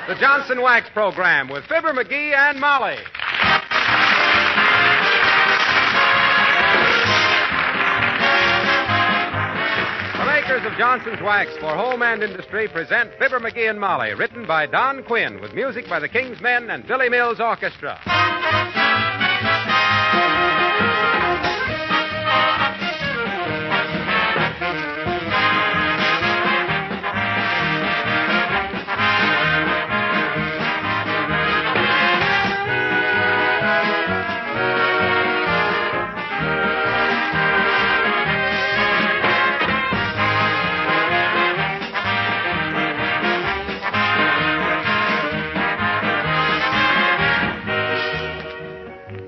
the Johnson Wax Program with Fibber McGee and Molly. The makers of Johnson's Wax for home and industry present Fibber McGee and Molly, written by Don Quinn, with music by the King's Men and Billy Mills Orchestra.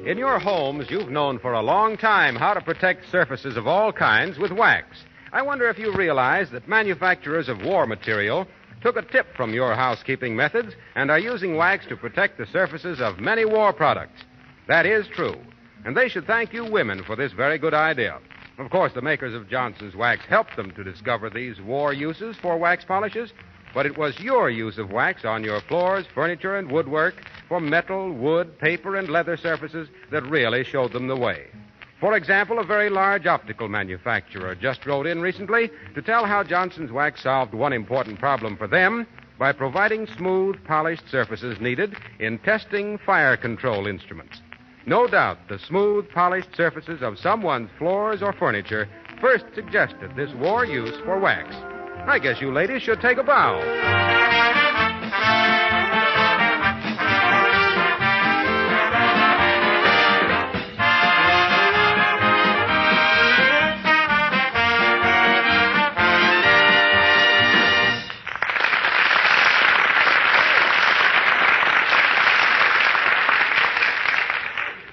In your homes, you've known for a long time how to protect surfaces of all kinds with wax. I wonder if you realize that manufacturers of war material took a tip from your housekeeping methods and are using wax to protect the surfaces of many war products. That is true, and they should thank you women for this very good idea. Of course, the makers of Johnson's Wax helped them to discover these war uses for wax polishes, but it was your use of wax on your floors, furniture, and woodwork for metal, wood, paper, and leather surfaces that really showed them the way. For example, a very large optical manufacturer just wrote in recently to tell how Johnson's Wax solved one important problem for them by providing smooth, polished surfaces needed in testing fire control instruments. No doubt the smooth, polished surfaces of someone's floors or furniture first suggested this war use for wax. I guess you ladies should take a bow.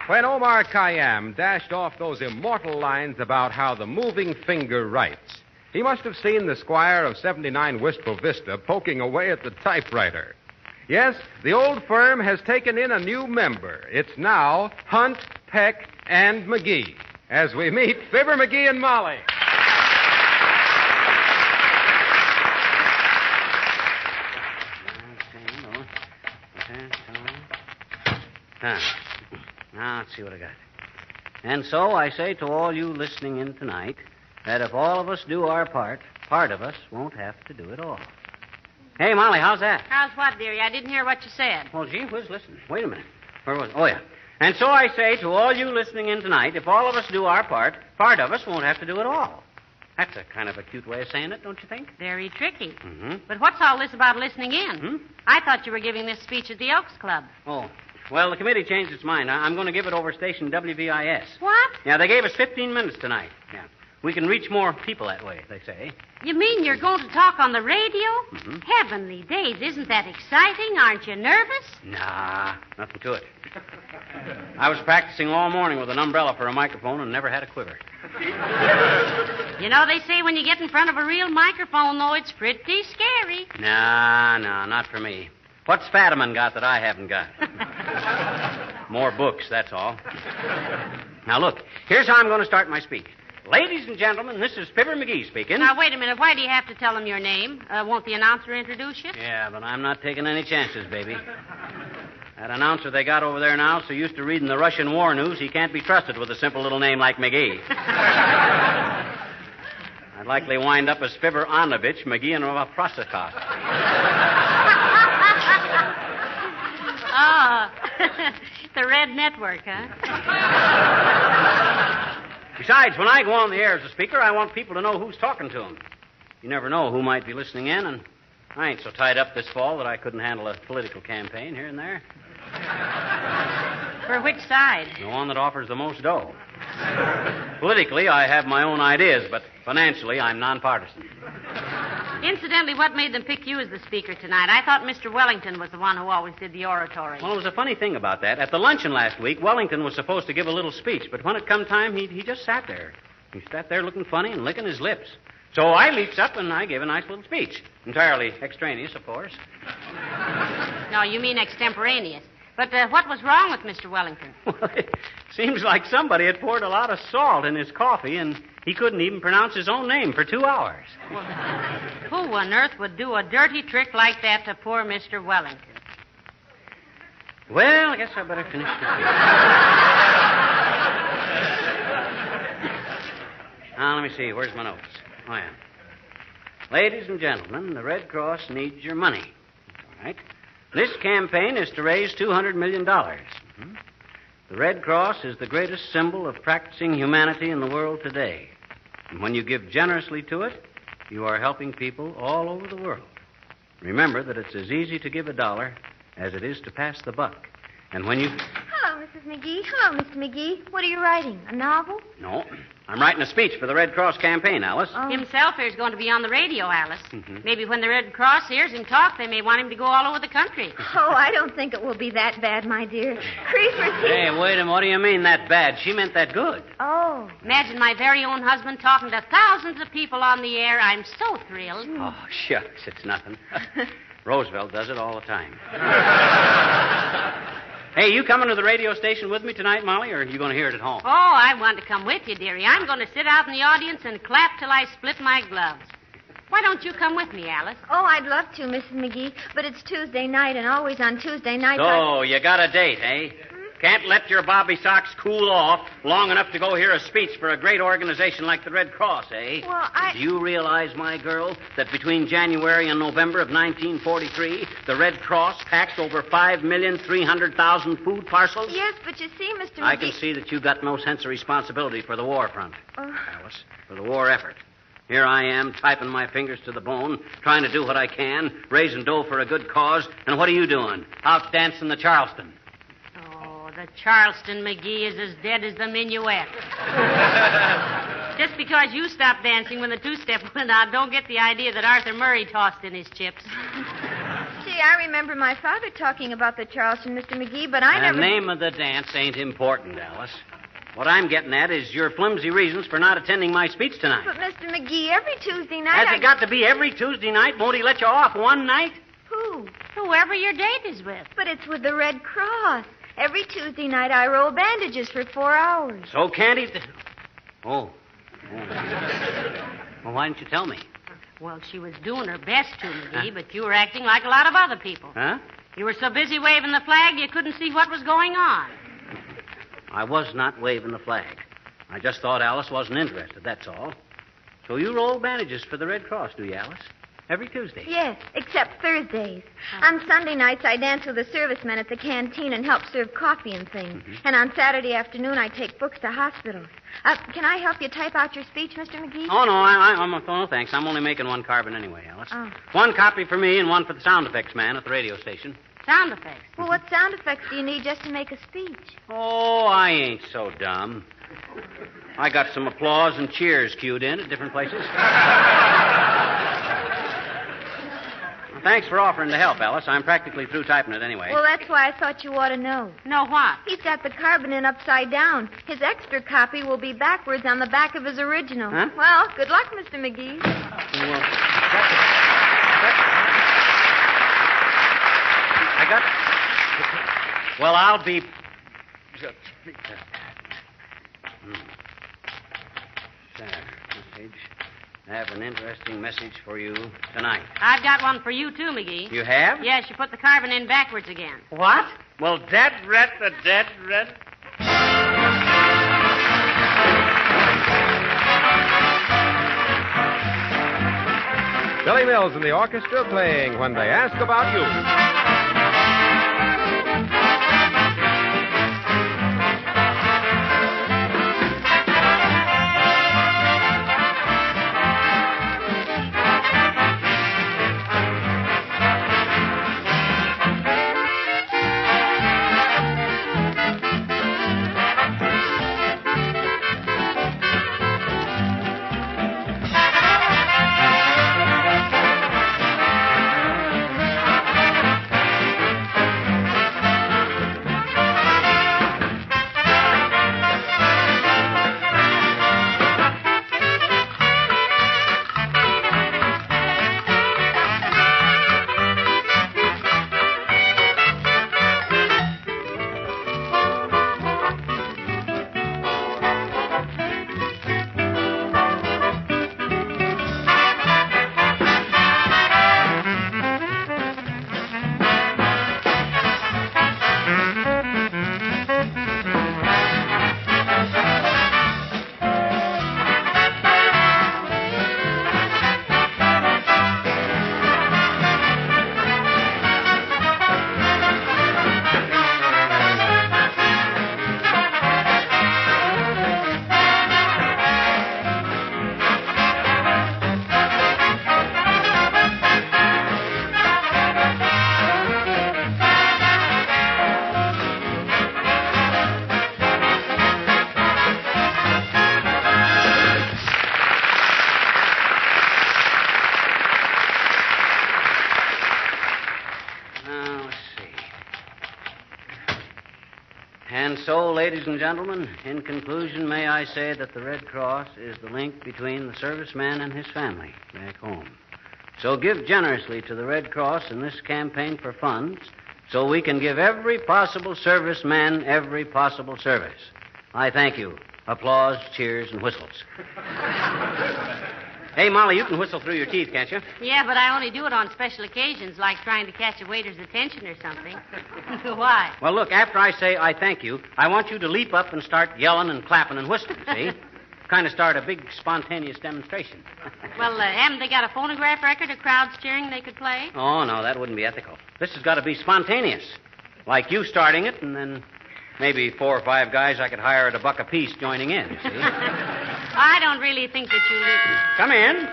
When Omar Khayyam dashed off those immortal lines about how the moving finger writes, he must have seen the squire of 79 Wistful Vista poking away at the typewriter. Yes, the old firm has taken in a new member. It's now Hunt, Peck, and McGee. As we meet Fibber McGee and Molly. Now, let's see what I got. And so I say to all you listening in tonight that if all of us do our part of us won't have to do it all. Hey, Molly, how's that? How's what, dearie? I didn't hear what you said. Well, gee whiz, listen. Wait a minute. Where was it? Oh, yeah. And so I say to all you listening in tonight, if all of us do our part of us won't have to do it all. That's a kind of a cute way of saying it, don't you think? Very tricky. Mm-hmm. But what's all this about listening in? I thought you were giving this speech at the Elks Club. Oh, well, the committee changed its mind. I'm going to give it over station WVIS. What? Yeah, they gave us 15 minutes tonight. Yeah. We can reach more people that way, they say. You mean you're going to talk on the radio? Mm-hmm. Heavenly days, isn't that exciting? Aren't you nervous? Nah, nothing to it. I was practicing all morning with an umbrella for a microphone and never had a quiver. You know, they say when you get in front of a real microphone, though, it's pretty scary. Nah, not for me. What's Fadiman got that I haven't got? More books, that's all. Now, look, here's how I'm going to start my speech. Ladies and gentlemen, this is Fibber McGee speaking. Now, wait a minute. Why do you have to tell them your name? Won't the announcer introduce you? Yeah, but I'm not taking any chances, baby. That announcer they got over there now, so used to reading the Russian war news, he can't be trusted with a simple little name like McGee. I'd likely wind up as Fibber Onovich, McGee and Prosikov. Oh, the Red Network, huh? Besides, when I go on the air as a speaker, I want people to know who's talking to them. You never know who might be listening in, and I ain't so tied up this fall that I couldn't handle a political campaign here and there. For which side? The one that offers the most dough. Politically, I have my own ideas, but financially, I'm nonpartisan. Incidentally, what made them pick you as the speaker tonight? I thought Mr. Wellington was the one who always did the oratory. Well, it was a funny thing about that. At the luncheon last week, Wellington was supposed to give a little speech, but when it come time, he just sat there. He sat there looking funny and licking his lips. So I leaps up and I gave a nice little speech. Entirely extraneous, of course. No, you mean extemporaneous. But what was wrong with Mr. Wellington? Well, it seems like somebody had poured a lot of salt in his coffee, and he couldn't even pronounce his own name for 2 hours. Well, who on earth would do a dirty trick like that to poor Mr. Wellington? Well, I guess I better finish this. Now, let me see. Where's my notes? Oh, yeah. Ladies and gentlemen, the Red Cross needs your money. All right. This campaign is to raise $200 million. Mm-hmm. The Red Cross is the greatest symbol of practicing humanity in the world today. And when you give generously to it, you are helping people all over the world. Remember that it's as easy to give $1 as it is to pass the buck. And when you... Hello, Mrs. McGee. Hello, Mr. McGee. What are you writing? A novel? No. I'm writing a speech for the Red Cross campaign, Alice. Oh. Himself here's going to be on the radio, Alice. Mm-hmm. Maybe when the Red Cross hears him talk, they may want him to go all over the country. Oh, I don't think it will be that bad, my dear. Creepers. Hey, wait a minute. What do you mean that bad? She meant that good. Oh. Imagine my very own husband talking to thousands of people on the air. I'm so thrilled. Oh, shucks. It's nothing. Roosevelt does it all the time. Hey, you coming to the radio station with me tonight, Molly, or are you going to hear it at home? Oh, I want to come with you, dearie. I'm going to sit out in the audience and clap till I split my gloves. Why don't you come with me, Alice? Oh, I'd love to, Mrs. McGee, but it's Tuesday night, and always on Tuesday nights... So, you got a date, eh? Can't let your bobby socks cool off long enough to go hear a speech for a great organization like the Red Cross, eh? Well, Do you realize, my girl, that between January and November of 1943, the Red Cross packed over 5,300,000 food parcels? Yes, but you see, Mr. McGee... I can see that you got no sense of responsibility for the war front, Alice, for the war effort. Here I am, typing my fingers to the bone, trying to do what I can, raising dough for a good cause, and what are you doing? Out dancing the Charleston. The Charleston, McGee, is as dead as the minuet. Just because you stopped dancing when the two-step went out, don't get the idea that Arthur Murray tossed in his chips. Gee, I remember my father talking about the Charleston, Mr. McGee, but I never... The name of the dance ain't important, Alice. What I'm getting at is your flimsy reasons for not attending my speech tonight. But, Mr. McGee, every Tuesday night... Has it got to be every Tuesday night? Won't he let you off one night? Who? Whoever your date is with. But it's with the Red Cross. Every Tuesday night I roll bandages for 4 hours. So can't he... Oh. Well, why didn't you tell me? Well, she was doing her best to, McGee, but you were acting like a lot of other people. Huh? You were so busy waving the flag you couldn't see what was going on. I was not waving the flag. I just thought Alice wasn't interested, that's all. So you roll bandages for the Red Cross, do you, Alice? Every Tuesday? Yes, except Thursdays. On Sunday nights, I dance with the servicemen at the canteen and help serve coffee and things. Mm-hmm. And on Saturday afternoon, I take books to hospitals. Can I help you type out your speech, Mr. McGee? Oh, no, thanks. I'm only making one carbon anyway, Alice. Oh. One copy for me and one for the sound effects man at the radio station. Sound effects? Well, what sound effects do you need just to make a speech? Oh, I ain't so dumb. I got some applause and cheers cued in at different places. Thanks for offering to help, Alice. I'm practically through typing it anyway. Well, that's why I thought you ought to know. Know what? He's got the carbon in upside down. His extra copy will be backwards on the back of his original. Huh? Well, good luck, Mr. McGee. Well, I'll be... Message. I have an interesting message for you tonight. I've got one for you, too, McGee. You have? Yes, you put the carbon in backwards again. What? Well, dead red. Billy Mills and the orchestra playing When They Ask About You. And so, ladies and gentlemen, in conclusion, may I say that the Red Cross is the link between the serviceman and his family back home. So give generously to the Red Cross in this campaign for funds so we can give every possible serviceman every possible service. I thank you. Applause, cheers, and whistles. Hey, Molly, you can whistle through your teeth, can't you? Yeah, but I only do it on special occasions, like trying to catch a waiter's attention or something. Why? Well, look, after I say I thank you, I want you to leap up and start yelling and clapping and whistling, see? Kind of start a big spontaneous demonstration. Well, haven't they got a phonograph record of crowds cheering they could play? Oh, no, that wouldn't be ethical. This has got to be spontaneous. Like you starting it, and then maybe 4 or 5 guys I could hire at $1 apiece joining in, you see? I don't really think that you... Come in.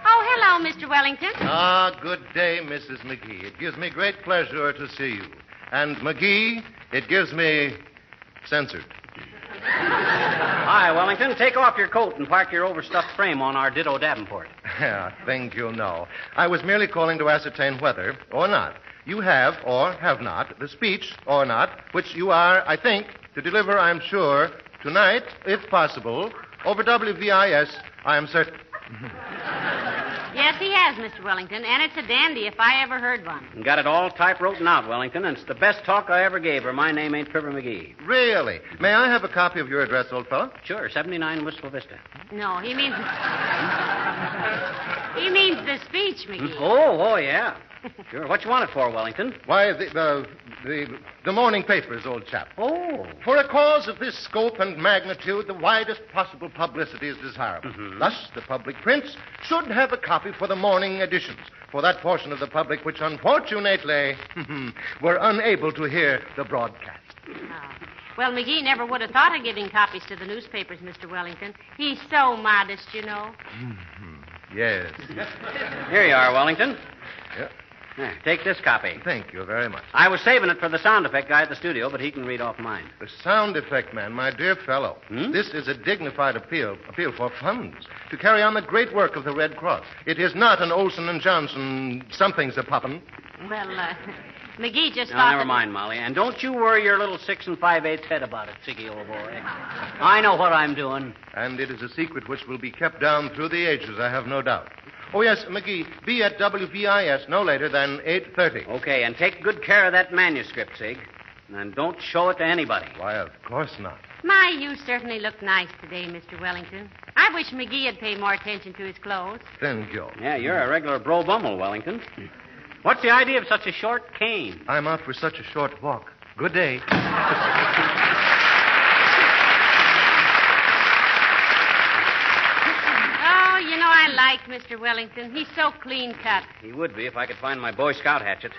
Oh, hello, Mr. Wellington. Ah, good day, Mrs. McGee. It gives me great pleasure to see you. And, McGee, it gives me... censored. Hi, Wellington. Take off your coat and park your overstuffed frame on our ditto Davenport. Yeah, think you'll know. I was merely calling to ascertain whether, or not, you have, or have not, the speech, or not, which you are, I think, to deliver, I'm sure, tonight, if possible, over WVIS, I am certain. Yes, he has, Mr. Wellington, and it's a dandy if I ever heard one. And got it all type-written out, Wellington, and it's the best talk I ever gave her. My name ain't Fibber McGee. Really? May I have a copy of your address, old fellow? Sure, 79 Wistful Vista. No, he means... he means the speech, McGee. Oh, yeah. Sure. What you want it for, Wellington? Why, the morning papers, old chap. Oh. For a cause of this scope and magnitude, the widest possible publicity is desirable. Mm-hmm. Thus, the public prints should have a copy for the morning editions, for that portion of the public which unfortunately were unable to hear the broadcast. Oh. Well, McGee never would have thought of giving copies to the newspapers, Mr. Wellington. He's so modest, you know. Yes. Here you are, Wellington. Yeah. There, take this copy. Thank you very much. I was saving it for the sound effect guy at the studio, but he can read off mine. The sound effect man, my dear fellow. This is a dignified appeal for funds to carry on the great work of the Red Cross. It is not an Olson and Johnson something's a poppin'. Well, McGee just No, thought... never mind, Molly. And don't you worry your little 6 5/8 head about it, Siggy, old boy. I know what I'm doing. And it is a secret which will be kept down through the ages, I have no doubt. Oh, yes, McGee, be at WVIS no later than 8:30. Okay, and take good care of that manuscript, Sig. And don't show it to anybody. Why, of course not. My, you certainly look nice today, Mr. Wellington. I wish McGee had paid more attention to his clothes. Thank you. Yeah, you're a regular bro bumble, Wellington. What's the idea of such a short cane? I'm out for such a short walk. Good day. Oh, you know, I like Mr. Wellington. He's so clean cut. He would be if I could find my Boy Scout hatchet.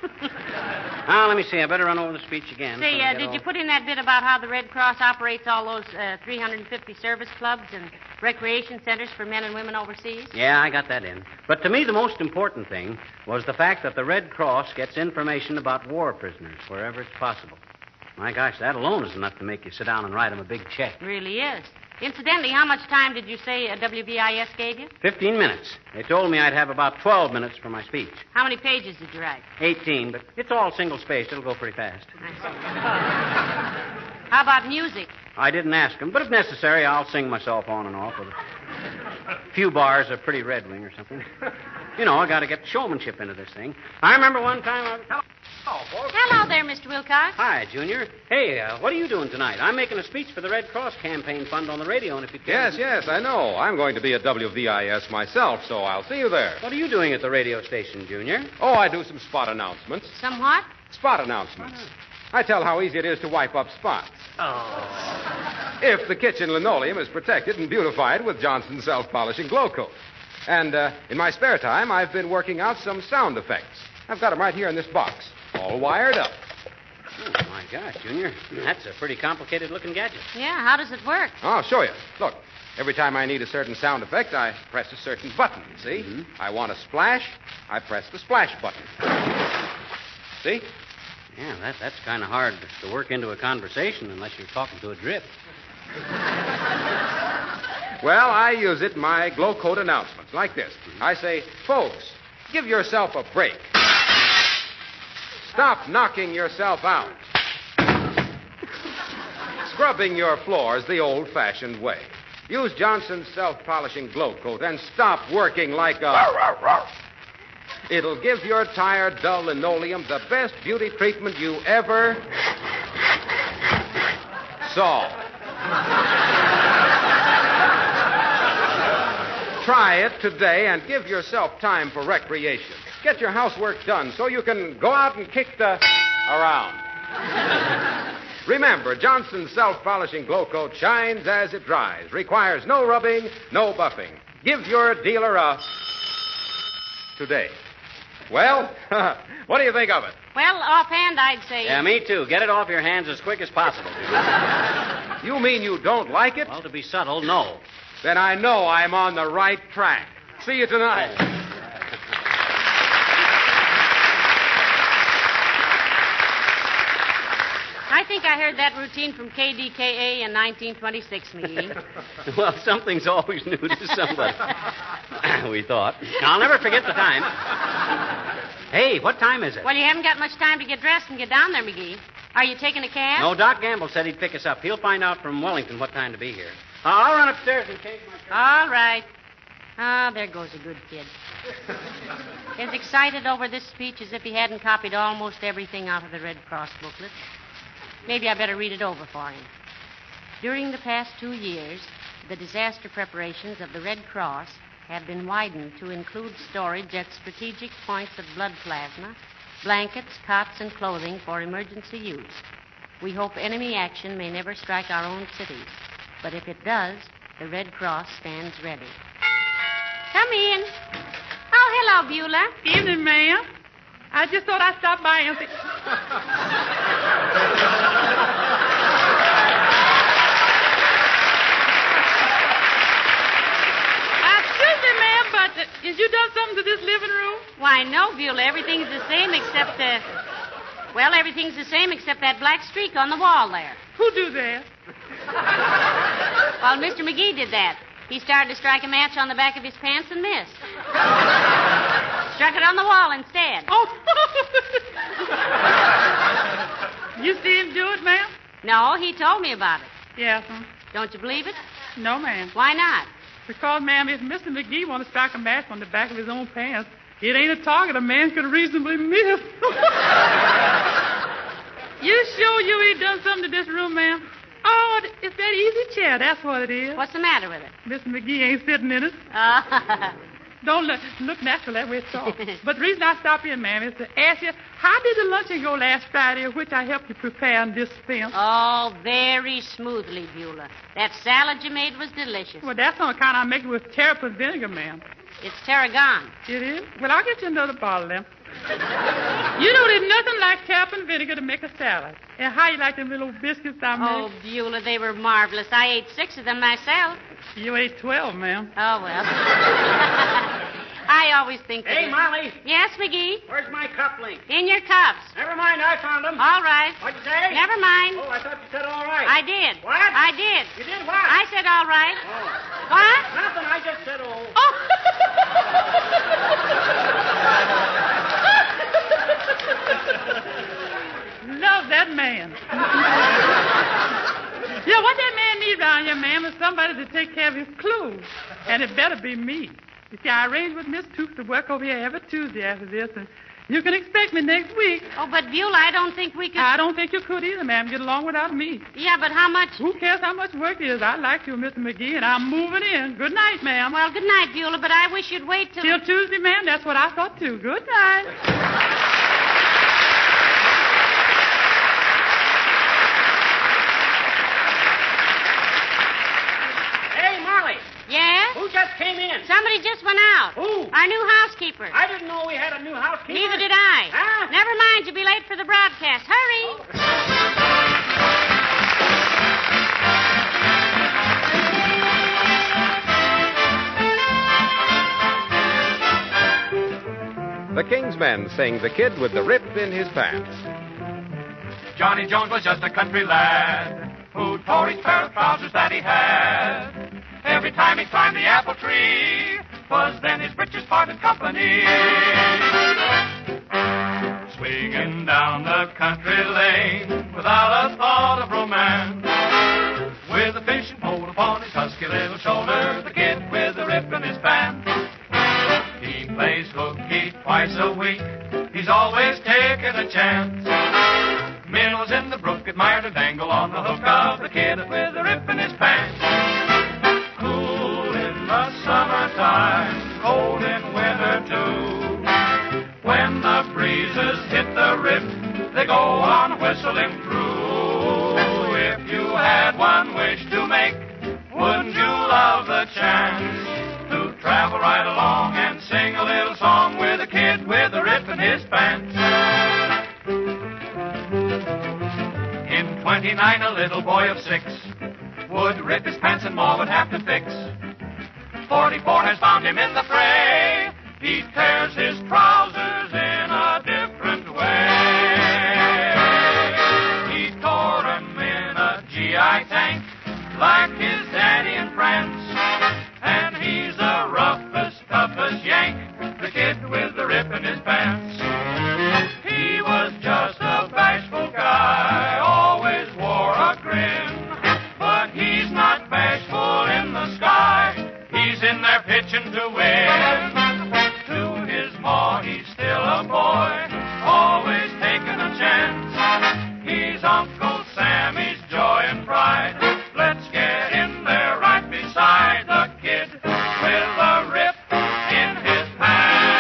Now, let me see. I better run over the speech again. Say, did you put in that bit about how the Red Cross operates all those 350 service clubs and recreation centers for men and women overseas? Yeah, I got that in. But to me, the most important thing was the fact that the Red Cross gets information about war prisoners wherever it's possible. My gosh, that alone is enough to make you sit down and write them a big check. Really is. Incidentally, how much time did you say WVIS gave you? 15 minutes. They told me I'd have about 12 minutes for my speech. How many pages did you write? 18, but it's all single-spaced. It'll go pretty fast. I see. How about music? I didn't ask him, but if necessary, I'll sing myself on and off with a few bars of Pretty Red Wing or something. You know, I got to get showmanship into this thing. I remember one time Hello there, Mr. Wilcox. Hi, Junior. Hey, what are you doing tonight? I'm making a speech for the Red Cross campaign fund on the radio, and if you can... Yes, I know. I'm going to be at WVIS myself, so I'll see you there. What are you doing at the radio station, Junior? Oh, I do some spot announcements. Somewhat? Spot announcements. I tell how easy it is to wipe up spots. Oh. If the kitchen linoleum is protected and beautified with Johnson's self-polishing glow coat. And in my spare time, I've been working out some sound effects. I've got them right here in this box, all wired up. Oh, my gosh, Junior. That's a pretty complicated-looking gadget. Yeah, how does it work? I'll show you. Look, every time I need a certain sound effect, I press a certain button, see? Mm-hmm. I want a splash, I press the splash button. See? Yeah, that's kind of hard to work into a conversation unless you're talking to a drip. Well, I use it in my glow coat announcements, like this. I say, folks, give yourself a break. Stop knocking yourself out. scrubbing your floors the old-fashioned way. Use Johnson's self-polishing glow coat and stop working like a... It'll give your tired, dull linoleum the best beauty treatment you ever saw. Try it today and give yourself time for recreation. Get your housework done so you can go out and kick the around. Remember, Johnson's self-polishing glow coat shines as it dries, requires no rubbing, no buffing. Give your dealer a today. Well, what do you think of it? Well, offhand, I'd say... Yeah, me too. Get it off your hands as quick as possible. You mean you don't like it? Well, to be subtle, no. Then I know I'm on the right track. See you tonight. I think I heard that routine from KDKA in 1926, McGee. Well, something's always new to somebody. We thought. I'll never forget the time. Hey, what time is it? Well, you haven't got much time to get dressed and get down there, McGee. Are you taking a cab? No, Doc Gamble said he'd pick us up. He'll find out from Wellington what time to be here. I'll run upstairs and take my shirt. All right. Ah, there goes a good kid. As excited over this speech as if he hadn't copied almost everything out of the Red Cross booklet. Maybe I better read it over for him. During the past 2 years, the disaster preparations of the Red Cross have been widened to include storage at strategic points of blood plasma, blankets, cots, and clothing for emergency use. We hope enemy action may never strike our own cities. But if it does, the Red Cross stands ready. Come in. Oh, hello, Beulah. Evening, ma'am. I just thought I'd stop by and say... Excuse me, ma'am, but has you done something to this living room? Why, no, Beulah. Everything's the same except, well, everything's the same except that black streak on the wall there. Who do that? Well, Mr. McGee did that. He started to strike a match on the back of his pants and missed. Struck it on the wall instead. Oh. You see him do it, ma'am? No, he told me about it. Yes, ma'am. Don't you believe it? No, ma'am. Why not? Because, ma'am, if Mr. McGee wants to strike a match on the back of his own pants, it ain't a target a man could reasonably miss. You sure you ain't done something to this room, ma'am? Oh, it's that easy chair. That's what it is. What's the matter with it? Mr. McGee ain't sitting in it. Don't look natural that way it's all. But the reason I stopped in, ma'am, is to ask you, how did the luncheon go last Friday, which I helped you prepare and dispense? Oh, very smoothly, Beulah. That salad you made was delicious. Well, that's on account I make it with terrapin vinegar, ma'am. It's tarragon. It is? Well, I'll get you another bottle then. You know, there's nothing like terrapin vinegar to make a salad. And how you like them little biscuits I made? Oh, Beulah, they were marvelous. I ate 6 of them myself. You ate 12, ma'am. Oh, well. I always think that... Hey, Molly. Yes, McGee? Where's my cufflinks? In your cuffs. Never mind, I found them. All right. What'd you say? Never mind. Oh, I thought you said all right. I did. What? I did. You did what? I said all right. Oh. What? Nothing, I just said oh. Oh. Love that man. Yeah, what that man needs around here, ma'am, is somebody to take care of his clothes. And it better be me. You see, I arranged with Miss Toops to work over here every Tuesday after this, and you can expect me next week. Oh, but Beulah, I don't think we could... I don't think you could either, ma'am. Get along without me. Yeah, but how much... Who cares how much work it is? I like you, Mr. McGee, and I'm moving in. Good night, ma'am. Well, good night, Beulah, but I wish you'd wait till... Till Tuesday, ma'am. That's what I thought, too. Good night. Yes? Who just came in? Somebody just went out. Who? Our new housekeeper. I didn't know we had a new housekeeper. Neither did I. Huh? Never mind, you'll be late for the broadcast. Hurry. The King's Men sing The Kid with the Rip in His Pants. Johnny Jones was just a country lad who tore his pair of trousers that he had. Every time he climbed the apple tree, 'twas then his breeches parted company. Swinging down the country lane without a thought of romance, upon his husky little shoulder, the kid with the rip in his pants. He plays hooky twice a week. He's always taking a chance. Minnows in the brook admire to dangle on the hook of the kid with the rip in his pants. Cool in the summertime, cold in winter too. When the breezes hit the rip, they go on whistling through. If you had one wish to make, wouldn't you love the chance to travel right along and sing a little song with a kid with a rip in his pants? In 29, a little boy of 6 would rip his pants and Ma would have to fix. 44 has found him in the fray. He tears his trousers in a different way. He tore them in a GI tank like his daddy and friends. And he's the roughest, toughest Yank, the kid with the rip in his pants. He was just a bashful guy, always wore a grin. But he's not bashful in the sky, he's in there pitching to win. To his ma, he's still a boy, always taking a chance. He's Uncle Sammy's joy and pride. Let's get in there right beside the kid with a rip in his pants.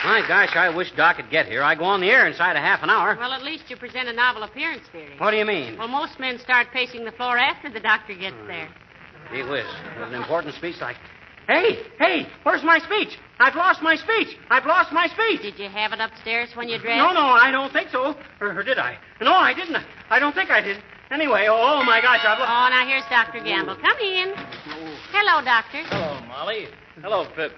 My gosh, I wish Doc could get here. I go on the air inside a half an hour. Well, at least you present a novel appearance theory. What do you mean? Well, most men start pacing the floor after the doctor gets there. Gee whiz. There's an important speech like, hey, where's my speech? I've lost my speech. I've lost my speech. Did you have it upstairs when you dressed? No, I don't think so. Or did I? No, I didn't. I don't think I did. Anyway, oh my gosh, I've lost... Oh, now here's Dr. Gamble. Come in. Hello, Doctor. Hello, Molly. Hello, Pip.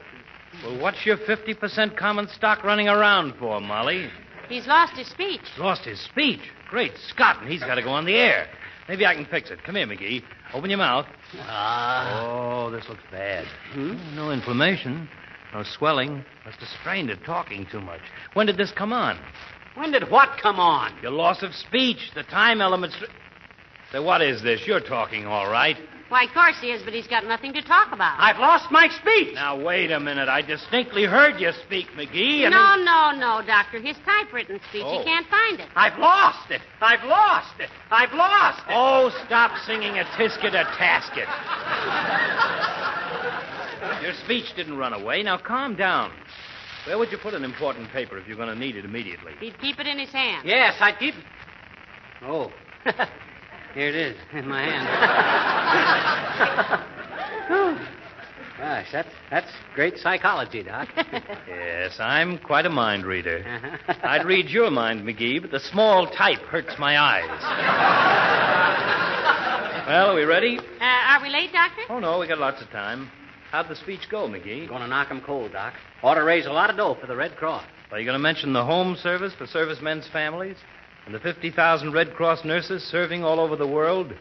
Well, what's your 50% common stock running around for, Molly? He's lost his speech. Lost his speech. Great Scott, and he's got to go on the air. Maybe I can fix it. Come here, McGee. Open your mouth. Oh, this looks bad. No inflammation. No swelling. Must have strained it talking too much. When did this come on? When did what come on? Your loss of speech. The time elements... Say, what is this? You're talking all right. Why, of course he is, but he's got nothing to talk about. I've lost my speech. Now, wait a minute. I distinctly heard you speak, McGee. No, Doctor. His typewritten speech. Oh. He can't find it. I've lost it. I've lost it. I've lost it. Oh, stop singing a tisket a tasket. Your speech didn't run away. Now, calm down. Where would you put an important paper if you're going to need it immediately? He'd keep it in his hand. Yes, I'd keep it. Oh. Here it is, in my hand. Gosh, that's great psychology, Doc. Yes, I'm quite a mind reader. I'd read your mind, McGee, but the small type hurts my eyes. Well, are we ready? Are we late, Doctor? Oh, no, we got lots of time. How'd the speech go, McGee? Going to knock 'em cold, Doc. Ought to raise a lot of dough for the Red Cross. Are you going to mention the home service for servicemen's families? And the 50,000 Red Cross nurses serving all over the world?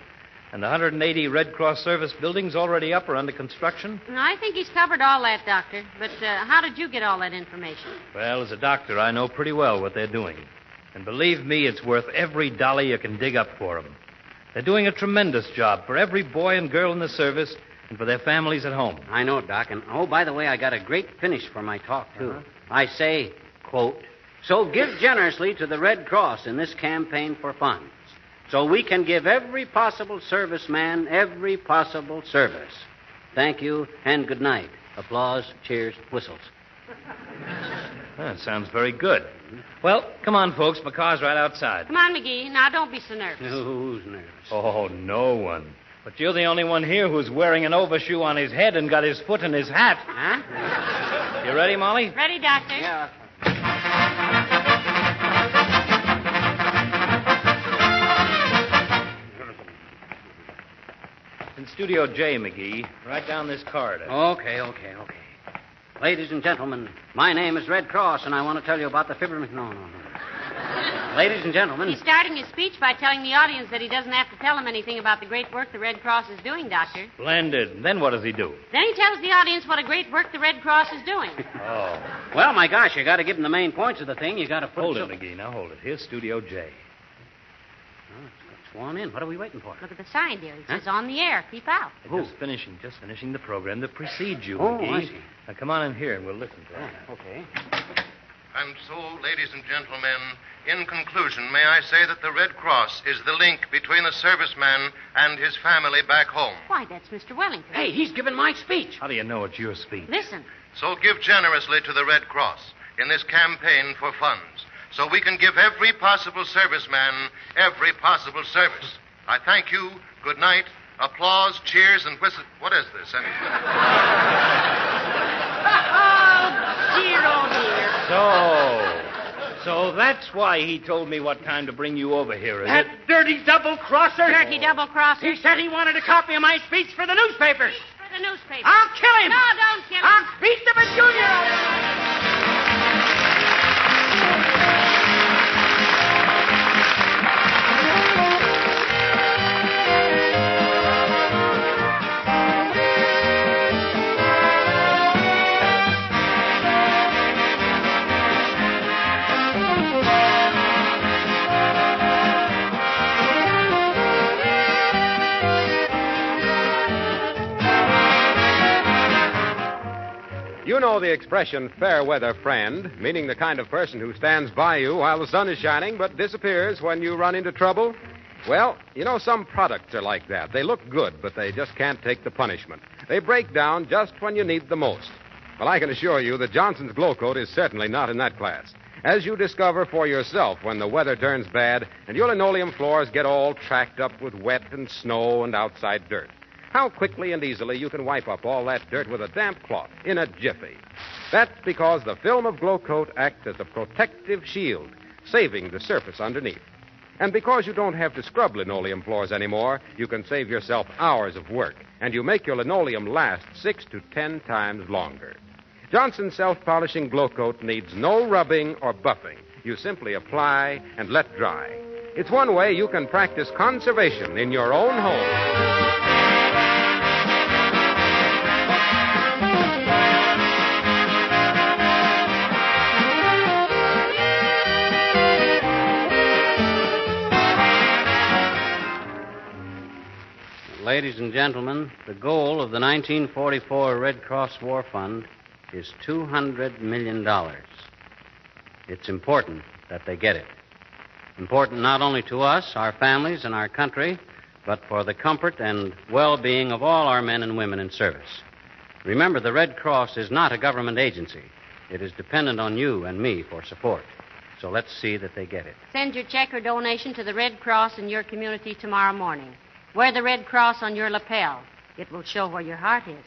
And the 180 Red Cross service buildings already up or under construction? I think he's covered all that, Doctor. But how did you get all that information? Well, as a doctor, I know pretty well what they're doing. And believe me, it's worth every dollar you can dig up for them. They're doing a tremendous job for every boy and girl in the service and for their families at home. I know, Doc. And, oh, by the way, I got a great finish for my talk, too. I say, quote, so give generously to the Red Cross in this campaign for funds, so we can give every possible serviceman every possible service. Thank you and good night. Applause, cheers, whistles. That sounds very good. Well, come on, folks. My car's right outside. Come on, McGee. Now, don't be so nervous. Who's nervous? Oh, no one. But you're the only one here who's wearing an overshoe on his head and got his foot in his hat. Huh? You ready, Molly? Ready, Doctor? Yeah. In Studio J, McGee. Right down this corridor. Okay. Ladies and gentlemen, my name is Red Cross, and I want to tell you about the Fibber... No. Ladies and gentlemen. He's starting his speech by telling the audience that he doesn't have to tell them anything about the great work the Red Cross is doing, Doctor. Splendid. Then what does he do? Then he tells the audience what a great work the Red Cross is doing. Oh. Well, my gosh, you got to give them the main points of the thing. You got to put Hold it, McGee. Now hold it. Here's Studio J. Oh, it's sworn in. What are we waiting for? Look at the sign, dear. It says on the air. Keep out. Just finishing the program that precedes you, Oh, McGee. I see. Now come on in here and we'll listen to it. Okay. And so, ladies and gentlemen, in conclusion, may I say that the Red Cross is the link between the serviceman and his family back home. Why, that's Mr. Wellington. Hey, he's giving my speech. How do you know it's your speech? Listen. So give generously to the Red Cross in this campaign for funds, so we can give every possible serviceman every possible service. I thank you. Good night. Applause, cheers, and whistle. What is this? Oh, dear. So that's why he told me what time to bring you over here, is That it? dirty double-crosser. Dirty double-crosser. He said he wanted a copy of my speech for the newspapers. For the newspaper. I'll kill him. No, don't kill him. I'll beat the Junior. You know the expression fair weather friend, meaning the kind of person who stands by you while the sun is shining but disappears when you run into trouble? Well, you know, some products are like that. They look good, but they just can't take the punishment. They break down just when you need the most. Well, I can assure you that Johnson's Glow Coat is certainly not in that class. As you discover for yourself when the weather turns bad and your linoleum floors get all tracked up with wet and snow and outside dirt. How quickly and easily you can wipe up all that dirt with a damp cloth in a jiffy. That's because the film of Glow Coat acts as a protective shield, saving the surface underneath. And because you don't have to scrub linoleum floors anymore, you can save yourself hours of work, and you make your linoleum last 6 to 10 times longer. Johnson's self-polishing Glow Coat needs no rubbing or buffing. You simply apply and let dry. It's one way you can practice conservation in your own home. Ladies and gentlemen, the goal of the 1944 Red Cross War Fund is $200 million. It's important that they get it. Important not only to us, our families, and our country, but for the comfort and well-being of all our men and women in service. Remember, the Red Cross is not a government agency. It is dependent on you and me for support. So let's see that they get it. Send your check or donation to the Red Cross in your community tomorrow morning. Wear the Red Cross on your lapel. It will show where your heart is.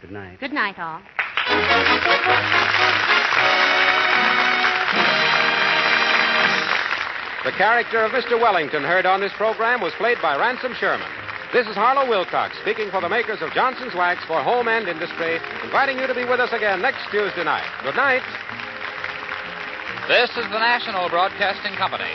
Good night. Good night, all. The character of Mr. Wellington heard on this program was played by Ransom Sherman. This is Harlow Wilcox speaking for the makers of Johnson's Wax for Home and Industry, inviting you to be with us again next Tuesday night. Good night. This is the National Broadcasting Company.